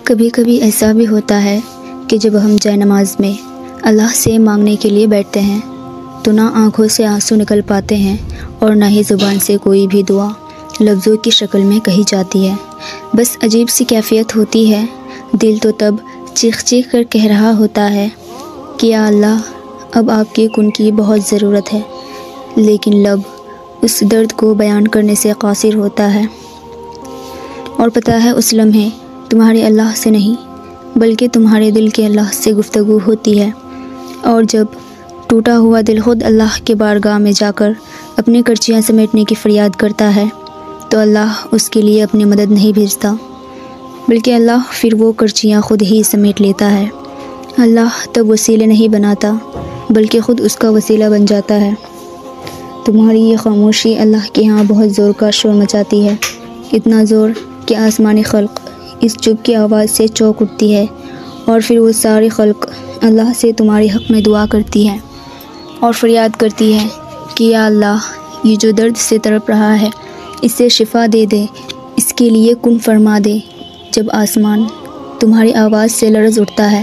کبھی کبھی ایسا بھی ہوتا ہے کہ جب ہم جائے نماز میں اللہ سے مانگنے کے لیے بیٹھتے ہیں تو نہ آنکھوں سے آنسو نکل پاتے ہیں اور نہ ہی زبان سے کوئی بھی دعا لفظوں کی شکل میں کہی جاتی ہے۔ بس عجیب سی کیفیت ہوتی ہے۔ دل تو تب چیخ چیخ کر کہہ رہا ہوتا ہے کہ یا اللہ اب آپ کے کن کی بہت ضرورت ہے، لیکن لب اس درد کو بیان کرنے سے قاصر ہوتا ہے۔ اور پتہ ہے اس لمحے تمہارے اللہ سے نہیں بلکہ تمہارے دل کے اللہ سے گفتگو ہوتی ہے، اور جب ٹوٹا ہوا دل خود اللہ کے بارگاہ میں جا کر اپنی کرچیاں سمیٹنے کی فریاد کرتا ہے تو اللہ اس کے لیے اپنی مدد نہیں بھیجتا، بلکہ اللہ پھر وہ کرچیاں خود ہی سمیٹ لیتا ہے۔ اللہ تب وسیلے نہیں بناتا بلکہ خود اس کا وسیلہ بن جاتا ہے۔ تمہاری یہ خاموشی اللہ کے ہاں بہت زور کا شور مچاتی ہے، اتنا زور کہ آسمانی خلق اس چپ کی آواز سے چونک اٹھتی ہے، اور پھر وہ ساری خلق اللہ سے تمہارے حق میں دعا کرتی ہے اور فریاد کرتی ہے کہ یا اللہ یہ جو درد سے تڑپ رہا ہے اسے شفا دے دے، اس کے لیے کن فرما دے۔ جب آسمان تمہاری آواز سے لرز اٹھتا ہے،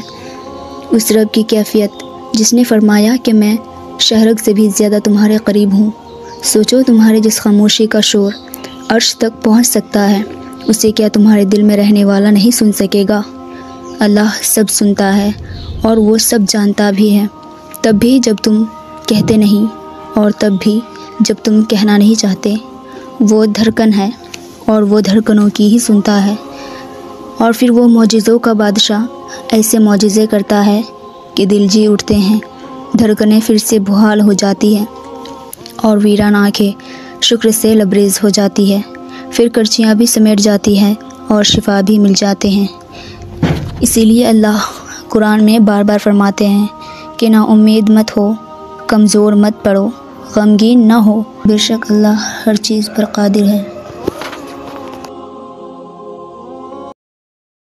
اس رب کی کیفیت جس نے فرمایا کہ میں شہرگ سے بھی زیادہ تمہارے قریب ہوں، سوچو تمہارے جس خاموشی کا شور عرش تک پہنچ سکتا ہے اسے کیا تمہارے دل میں رہنے والا نہیں سن سکے گا؟ اللہ سب سنتا ہے اور وہ سب جانتا بھی ہے، تب بھی جب تم کہتے نہیں اور تب بھی جب تم کہنا نہیں چاہتے۔ وہ دھڑکن ہے اور وہ دھڑکنوں کی ہی سنتا ہے، اور پھر وہ معجزوں کا بادشاہ ایسے معجزے کرتا ہے کہ دل جی اٹھتے ہیں، دھڑکنیں پھر سے بحال ہو جاتی ہیں اور ویران آنکھیں شکر سے لبریز ہو جاتی ہے، پھر کرچیاں بھی سمیٹ جاتی ہیں اور شفا بھی مل جاتے ہیں۔ اسی لیے اللہ قرآن میں بار بار فرماتے ہیں کہ نا امید مت ہو، کمزور مت پڑو، غمگین نہ ہو، بے شک اللہ ہر چیز پر قادر ہے۔